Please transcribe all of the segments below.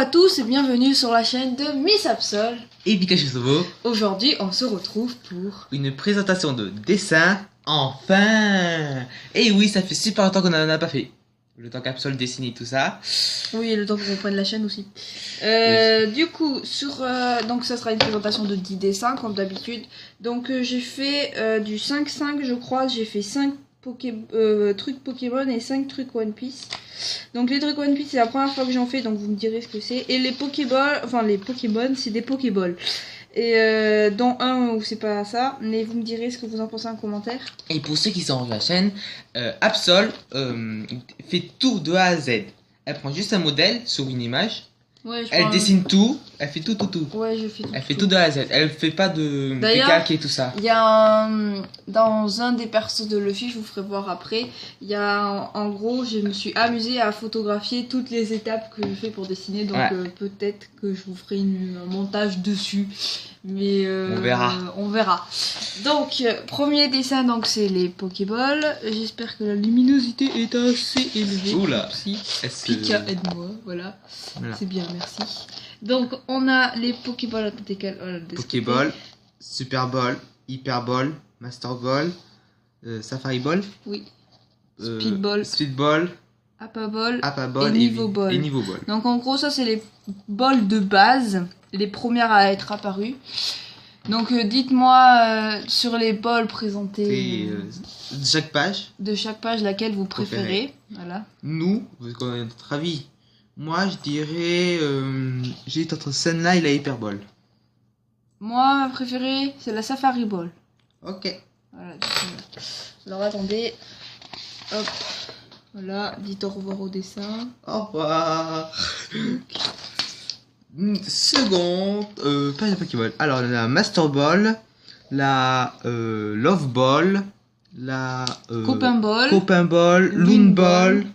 à tous et bienvenue sur la chaîne de Miss Absol. Et Pikachu Sobo. Aujourd'hui, on se retrouve pour une présentation de dessin. Enfin. Et oui, ça fait super longtemps qu'on n'en a pas fait. Le temps qu'Absol dessine et tout ça. Oui, le temps qu'on prenne la chaîne aussi. Oui. Du coup, donc ça sera une présentation de 10 dessins comme d'habitude. Donc j'ai fait du 5-5 je crois. J'ai fait 5 trucs Pokémon et 5 trucs One Piece. Donc les trucs One Piece c'est la première fois que j'en fais, donc vous me direz ce que c'est. Et les Pokéballs, enfin les Pokémon c'est des Pokéballs. Et dans un où c'est pas ça, mais vous me direz ce que vous en pensez en commentaire. Et pour ceux qui sont en la chaîne, Absol fait tout de A à Z. Elle prend juste un modèle sur une image. Ouais, Elle dessine tout. Elle fait tout. Ouais, je fais tout. Elle fait tout de A à Z. Elle fait pas de calque et tout ça. Il y a dans un des persos de Luffy, je vous ferai voir après. Il y a en gros, je me suis amusée à photographier toutes les étapes que je fais pour dessiner. Donc peut-être que je vous ferai un montage dessus. Mais on verra. Donc premier dessin, donc c'est les Pokéballs. J'espère que la luminosité est assez élevée. Oula. Pika aide-moi, voilà. C'est bien, merci. Donc on a les Pokéballs. Pokéball, Super Ball, Hyper Ball, Master Ball, Safari Ball. Oui. Speedball. Speedball. Apaball. Apaball et Niveau Ball. Et Niveau Ball. Donc en gros ça c'est les balls de base, les premières à être apparues. Donc dites-moi sur les balls présentés de chaque page laquelle vous préférez. Voilà. Nous, parce qu'on a notre avis. Moi je dirais j'ai entre Sunlight et la Hyper Ball. Moi ma préférée c'est la Safari Ball. Ok. Voilà. Alors attendez. Hop. Voilà, dites au revoir au dessin. Au revoir. Seconde, pas la Pokéball. Alors la Master Ball, la Love Ball, la Copain Ball, Loon Ball,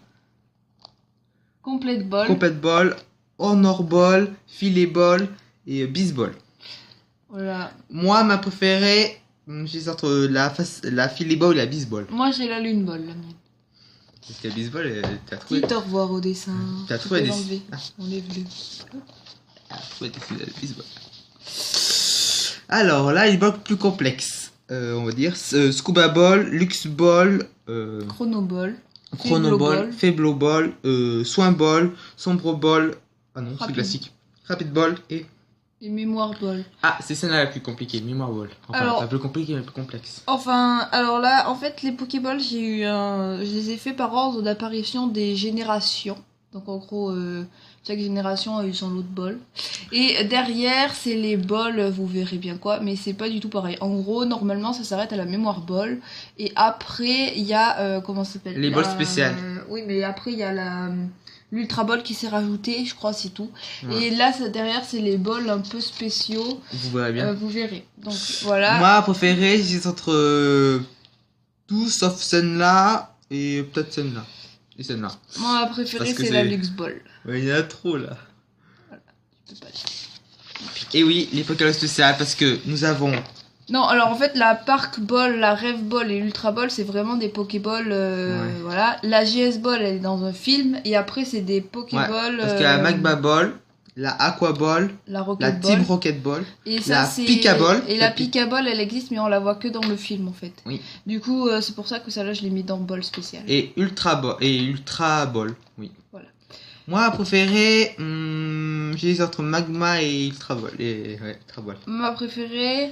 Complete Ball, Honor Ball, Filet Ball et Beast Ball. Voilà. Moi ma préférée, j'ai entre la Filet Ball et la Beast Ball. Moi j'ai la Loon Ball, la mienne. Parce que la Beast Ball, t'as trouvé. Dites au revoir au dessin. T'as trouvé des. Enlève-le. Alors là, il y a des balles plus complexes, on va dire. Scuba Ball, Lux Ball, Chrono Ball, Faible Ball, Soin Ball, Sombre Ball. Ah non, c'est classique. Rapid Ball et Mémoire Ball. Ah, c'est celle-là la plus compliquée, Mémoire Ball. Enfin, alors, la plus compliquée, la plus complexe. Enfin, alors là, en fait, les Pokéballs, je les ai fait par ordre d'apparition des générations. Donc en gros, chaque génération a eu son lot de bol. Et derrière, c'est les bols, vous verrez bien quoi, mais c'est pas du tout pareil. En gros, normalement, ça s'arrête à la mémoire bol. Et après, il y a, comment ça s'appelle ? Les bols spéciales. Oui, mais après, il y a l'Ultra Ball qui s'est rajouté, je crois, c'est tout. Ouais. Et là, derrière, c'est les bols un peu spéciaux. Vous verrez bien. Vous verrez. Donc voilà. Moi, préféré, j'ai entre tout sauf celle-là et peut-être celle-là. Et celle-là. Moi, ma préférée, c'est la Lux Ball. Ouais, il y en a trop là. Voilà, tu peux pas dire. Et oui, les Pokéballs spéciales parce que nous avons. Non, alors en fait, la Park Ball, la Rêve Ball et l'Ultra Ball, c'est vraiment des Pokéballs. Voilà. La GS Ball, elle est dans un film. Et après, c'est des Pokéballs. Parce qu'il y a la Magma Ball, la Aqua Ball, la Team Rocket Ball, et ça, la Pika Ball. Et la Pika Ball, elle existe, mais on la voit que dans le film en fait. Oui. Du coup, c'est pour ça que celle-là, je l'ai mis dans Ball spécial. Et Ultra Ball, oui. Voilà. Moi, préféré, j'ai entre Magma et Ultra Ball. Ultra Ball. Ma préférée.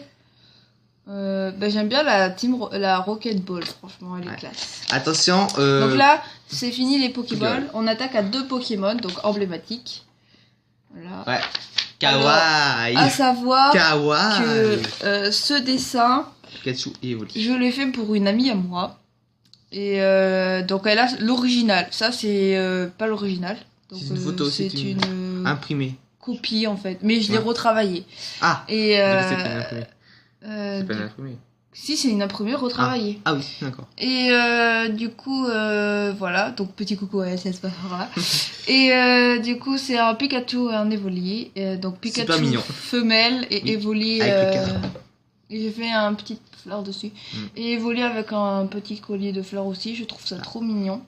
J'aime bien la Rocket Ball, franchement elle est classe. Attention. Donc là, c'est fini les Pokéballs. On attaque à 2 Pokémon, donc emblématiques. Voilà. Ouais. Kawaii. À savoir Kawaii. que ce dessin, Pikachu et Evoli. je l'ai fait pour une amie à moi. Et donc elle a l'original. Ça c'est pas l'original. C'est une photo, c'est une imprimée. Copie en fait, mais je l'ai retravaillée. Ah. Et c'est pas une imprimée. C'est pas une imprimée. Si, c'est une imprimée retravaillée. Ah oui, d'accord. Et du coup, voilà, donc petit coucou à SS Bafara. Et du coup, c'est un Pikachu et un Evoli. Donc Pikachu femelle et Evoli. Et j'ai fait un petit fleur dessus. Et Evoli avec un petit collier de fleurs aussi, je trouve ça trop mignon.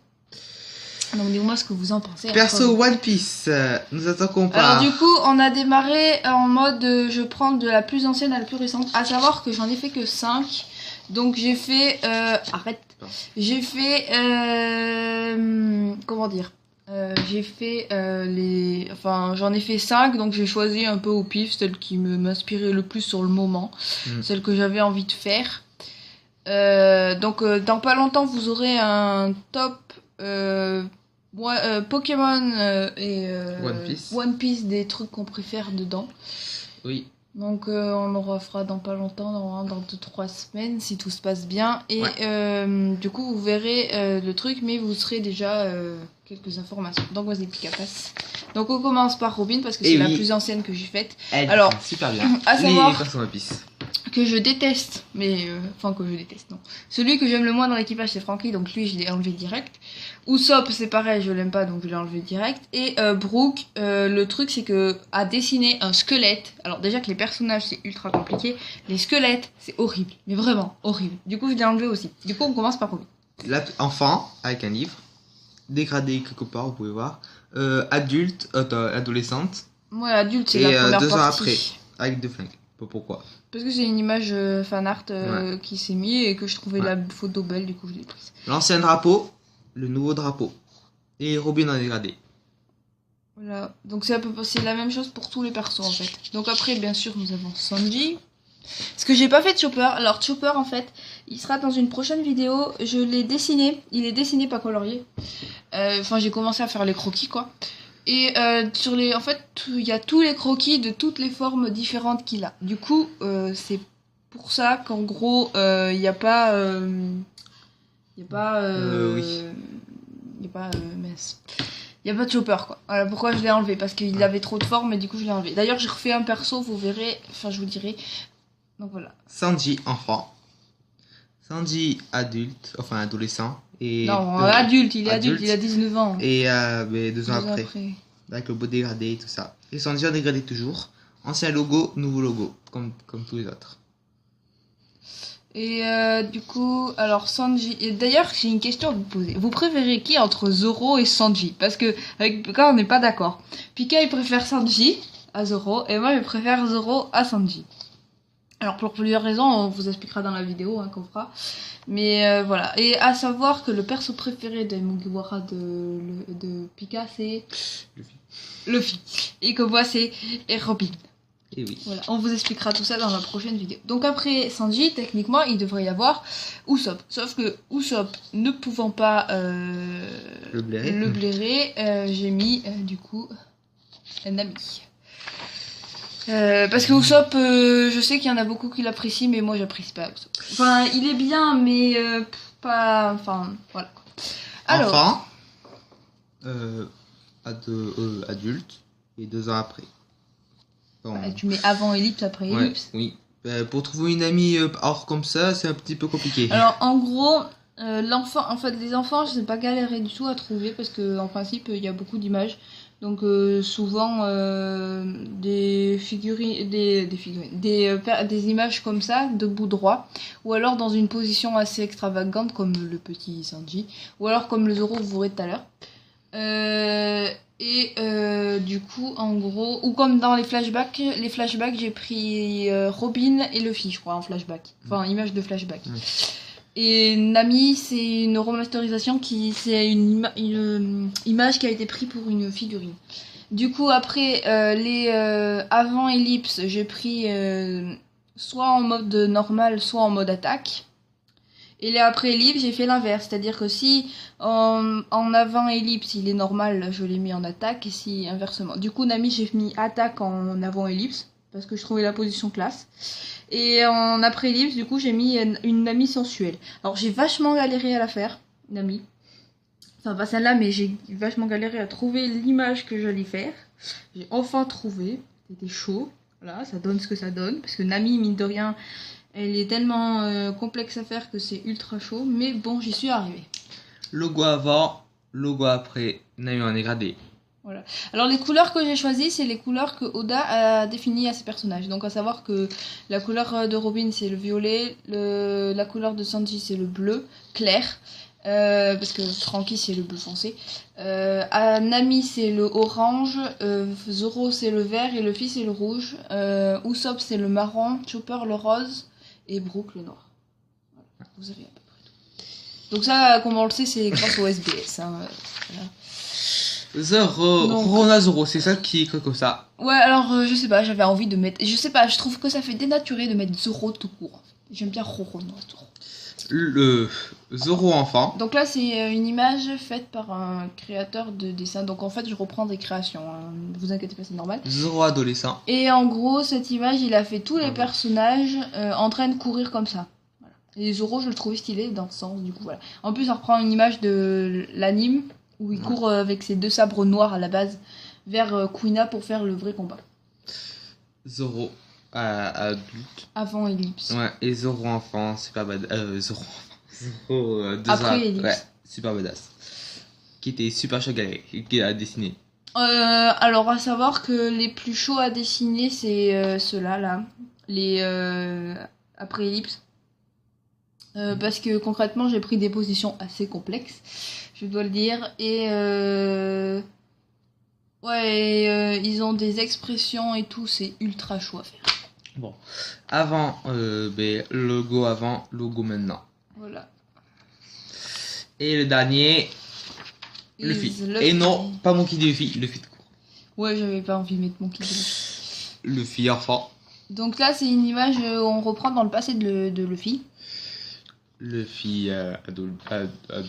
Donc dis-moi ce que vous en pensez. Perso One Piece, nous attaquons par... Alors du coup, on a démarré en mode je prends de la plus ancienne à la plus récente. À savoir que j'en ai fait que 5. Donc j'ai fait... arrête. J'ai fait... comment dire j'ai fait les... Enfin, j'en ai fait 5, donc j'ai choisi un peu au pif, celle qui m'inspirait le plus sur le moment. Celle que j'avais envie de faire. Donc dans pas longtemps, vous aurez un top... Pokémon et One Piece, des trucs qu'on préfère dedans. Oui. Donc on en refera dans pas longtemps, dans 2-3 semaines si tout se passe bien. Et du coup vous verrez le truc, mais vous serez déjà quelques informations. Donc vas-y Pika, passe. Donc on commence par Robin parce que c'est la plus ancienne que j'ai faite. Alors super bien. À savoir One Piece. Que je déteste, mais enfin que je déteste, non. Celui que j'aime le moins dans l'équipage c'est Franky, donc lui je l'ai enlevé direct. Usopp c'est pareil, je l'aime pas donc je l'ai enlevé direct. Et Brook, le truc c'est que à dessiner un squelette, alors déjà que les personnages c'est ultra compliqué, les squelettes c'est horrible, mais vraiment horrible. Du coup je l'ai enlevé aussi. Du coup on commence par Robin. Là, enfant avec un livre, dégradé quelque part, vous pouvez voir. Adulte, adolescente. Ouais, adulte c'est la première partie. 2 ans après, avec 2 flingues. Pourquoi? Parce que c'est une image fan art qui s'est mise et que je trouvais la photo belle, du coup je l'ai prise. L'ancien drapeau, le nouveau drapeau. Et Robin en dégradé. Voilà, donc c'est la même chose pour tous les persos en fait. Donc après, bien sûr, nous avons Sanji. Ce que j'ai pas fait de Chopper. Alors Chopper en fait, il sera dans une prochaine vidéo. Je l'ai dessiné. Il est dessiné, pas colorié. Enfin, j'ai commencé à faire les croquis quoi. Et en fait, il y a tous les croquis de toutes les formes différentes qu'il a. Du coup, c'est pour ça qu'en gros, il n'y a pas... Il n'y a pas... mince. Il n'y a pas de Chopper, quoi. Voilà pourquoi je l'ai enlevé. Parce qu'il avait trop de formes et du coup, je l'ai enlevé. D'ailleurs, j'ai refait un perso, vous verrez. Enfin, je vous dirai. Donc voilà. Sanji, enfant. Sanji, adulte. Enfin, adolescent. Et non, adulte, il est adulte, il a 19 ans. Et 2 ans après. Avec le beau dégradé et tout ça. Et Sanji en dégradé toujours. Ancien logo, nouveau logo. Comme tous les autres. Et du coup, alors Sanji... Et d'ailleurs, j'ai une question à vous poser. Vous préférez qui entre Zoro et Sanji? Parce que avec Pika, on n'est pas d'accord. Pika, il préfère Sanji à Zoro. Et moi, je préfère Zoro à Sanji. Alors pour plusieurs raisons, on vous expliquera dans la vidéo qu'on fera. Mais voilà. Et à savoir que le perso préféré de Mugiwara de Pika, c'est Luffy. Et que moi, c'est Robin. Et oui. Voilà, on vous expliquera tout ça dans la prochaine vidéo. Donc après Sanji, techniquement, il devrait y avoir Usopp. Sauf que Usopp ne pouvant pas le blairer, j'ai mis du coup Nami. Parce que Usopp, je sais qu'il y en a beaucoup qui l'apprécient, mais moi j'apprécie pas Usopp. Enfin, il est bien, mais pas... Enfin, voilà. Alors, enfant, adulte, et 2 ans après. Bon. Bah, tu mets avant ellipse, après ellipse. Oui. Pour trouver une amie hors comme ça, c'est un petit peu compliqué. Alors, en gros... les enfants, je sais pas galérer du tout à trouver parce que en principe il y a beaucoup d'images, donc souvent des figurines, des images comme ça debout droit, ou alors dans une position assez extravagante comme le petit Sanji, ou alors comme le Zoro que vous verrez tout à l'heure. Du coup, en gros, ou comme dans les flashbacks j'ai pris Robin et Luffy, je crois, en flashback, enfin image de flashback. Et Nami, c'est une remasterisation c'est une image qui a été prise pour une figurine. Du coup, après, les avant ellipse, j'ai pris soit en mode normal, soit en mode attaque. Et les après ellipse, j'ai fait l'inverse. C'est-à-dire que si en avant ellipse, il est normal, je l'ai mis en attaque. Et si inversement. Du coup, Nami, j'ai mis attaque en avant ellipse. Parce que je trouvais la position classe. Et en après ellipse, du coup, j'ai mis une Nami sensuelle. Alors, j'ai vachement galéré à la faire, Nami. Enfin, pas celle-là, mais j'ai vachement galéré à trouver l'image que j'allais faire. J'ai enfin trouvé. C'était chaud. Voilà, ça donne ce que ça donne. Parce que Nami, mine de rien, elle est tellement complexe à faire que c'est ultra chaud. Mais bon, j'y suis arrivée. Logo avant, logo après. Nami en dégradé. Voilà. Alors les couleurs que j'ai choisies, c'est les couleurs que Oda a définies à ses personnages. Donc à savoir que la couleur de Robin c'est le violet, la couleur de Sanji c'est le bleu clair, Parce que Franky c'est le bleu foncé. Nami c'est le orange, Zoro c'est le vert et Luffy c'est le rouge. Usopp c'est le marron, Chopper le rose et Brook le noir. Voilà, vous avez à peu près tout. Donc ça, comme on le sait, c'est grâce au SBS. Hein, voilà. Zoro, Donc- Rona Zoro, c'est ça qui est comme ça. Ouais, alors je sais pas, j'avais envie de mettre. Je sais pas, je trouve que ça fait dénaturé de mettre Zoro tout court. J'aime bien Roro Zoro. Le Zoro enfant. Donc là, c'est une image faite par un créateur de dessin. Donc en fait, je reprends des créations. Hein. Ne vous inquiétez pas, c'est normal. Zoro adolescent. Et en gros, cette image, il a fait tous les personnages en train de courir comme ça. Voilà. Et Zoro, je le trouvais stylé dans ce sens, du coup, voilà. En plus, on reprend une image de l'anime où il court avec ses 2 sabres noirs à la base vers Kuina pour faire le vrai combat. Zoro adulte. Avant Ellipse. Ouais, et Zoro enfant, super badass. Zoro enfant. Zoro 2 Après ans. Ellipse. Ouais, super badass. Qui était super chaud qui a dessiné. Alors, à savoir que les plus chauds à dessiner, c'est ceux-là, là. Les après Ellipse. Parce que concrètement, j'ai pris des positions assez complexes, je dois le dire. Et ouais, ils ont des expressions et tout, c'est ultra chaud à faire. Bon. Avant, logo avant, logo maintenant. Voilà. Et le dernier, Luffy. Is Luffy. Et non, pas Monkey D. Luffy, Luffy de court. Ouais, j'avais pas envie de mettre mon kit. Luffy enfant. Donc là, c'est une image où on reprend dans le passé de Luffy. Luffy adulte.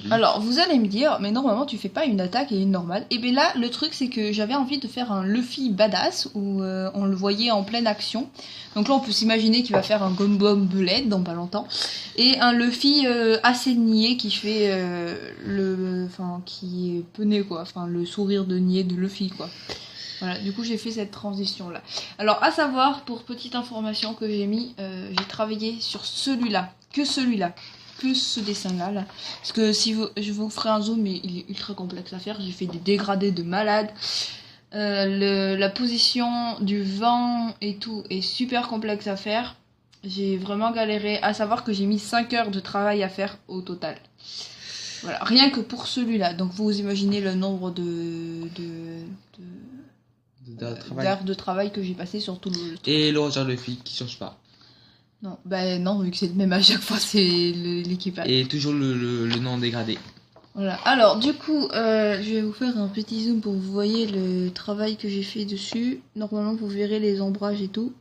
Alors, vous allez me dire, mais normalement, tu fais pas une attaque et une normale. Et bien là, le truc, c'est que j'avais envie de faire un Luffy badass, où on le voyait en pleine action. Donc là, on peut s'imaginer qu'il va faire un Gombom Bullet dans pas longtemps. Et un Luffy assez niais qui fait qui est peiné, quoi. Enfin, le sourire de niais de Luffy, quoi. Voilà, du coup j'ai fait cette transition là. Alors à savoir, pour petite information que j'ai mis, j'ai travaillé sur celui-là, que ce dessin là. Parce que si je vous ferai un zoom, mais il est ultra complexe à faire, j'ai fait des dégradés de malade. La position du vent et tout est super complexe à faire. J'ai vraiment galéré, à savoir que j'ai mis 5 heures de travail à faire au total. Voilà, rien que pour celui-là. Donc vous imaginez le nombre d'heures de travail que j'ai passé sur tout le truc. Et le regard de Luffy qui change pas. Non, non, vu que c'est le même à chaque fois, c'est l'équipage. Et toujours le nom dégradé. Voilà, alors du coup, je vais vous faire un petit zoom pour que vous voyez le travail que j'ai fait dessus. Normalement, vous verrez les ombrages et tout.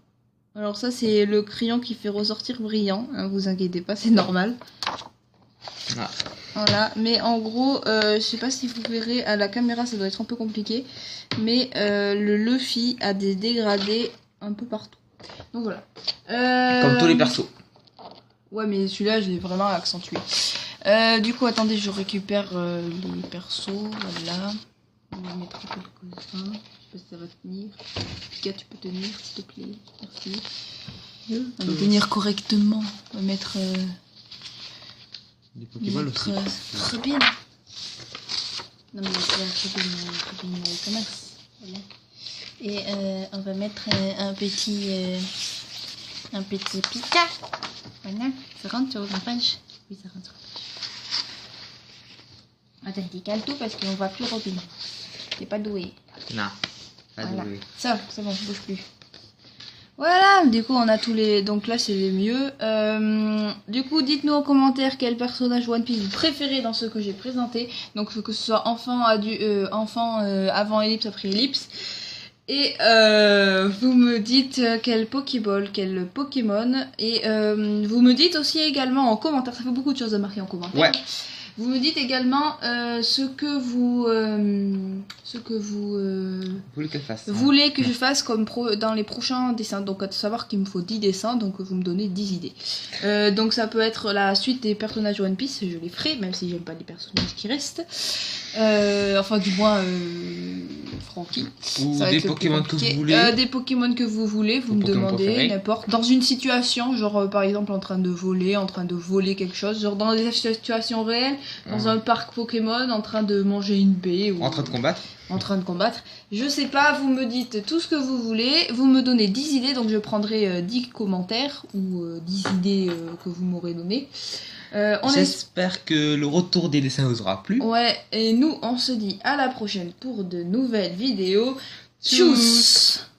Alors ça, c'est le crayon qui fait ressortir brillant, hein, vous inquiétez pas, c'est normal. Ah. Voilà, mais en gros, je sais pas si vous verrez, à la caméra ça doit être un peu compliqué, mais le Luffy a des dégradés un peu partout. Donc voilà. Comme tous les persos. Ouais, mais celui-là, je l'ai vraiment accentué. Du coup, attendez, je récupère les persos, voilà. On va mettre quelques-uns, je sais pas si ça va tenir. Pika, tu peux tenir, s'il te plaît, merci. On va tenir correctement, on va mettre... Des Pokémon aussi. Très bien. Non mais c'est une commerce. Voilà. Et on va mettre un petit Pika. Voilà. Ça rentre sur la page. Oui, ça rentre sur la page. Attends, décale tout parce qu'on voit plus Robin. T'es pas doué. Non. Pas Voilà. doué. Ça, c'est bon, bouge plus. Voilà, du coup on a tous les... Donc là c'est les mieux. Du coup dites-nous en commentaire quel personnage One Piece vous préférez dans ce que j'ai présenté. Donc que ce soit enfant avant Ellipse, après Ellipse. Et vous me dites quel Pokéball, quel Pokémon. Et vous me dites aussi également en commentaire, ça fait beaucoup de choses à marquer en commentaire. Ouais. Vous me dites également ce que vous Voulez qu'elle fasse. voulez que je fasse comme dans les prochains dessins. Donc à savoir qu'il me faut 10 dessins, donc vous me donnez 10 idées. Donc ça peut être la suite des personnages One Piece, je les ferai, même si j'aime pas les personnages qui restent. Enfin du moins Franky. Ou Ça va des être le plus Pokémon que compliqué. vous voulez. Des Pokémon que vous voulez, vous Vos me Pokémon demandez, préférés. n'importe. Dans une situation, genre par exemple en train de voler quelque chose, genre dans des situations réelles, dans un parc Pokémon, en train de manger une baie ou En train de combattre. en train de combattre. Je sais pas, vous me dites tout ce que vous voulez, vous me donnez 10 idées, donc je prendrai 10 commentaires ou 10 idées que vous m'aurez données. J'espère que le retour des dessins vous aura plu. Ouais, et nous, on se dit à la prochaine pour de nouvelles vidéos. Tchuss.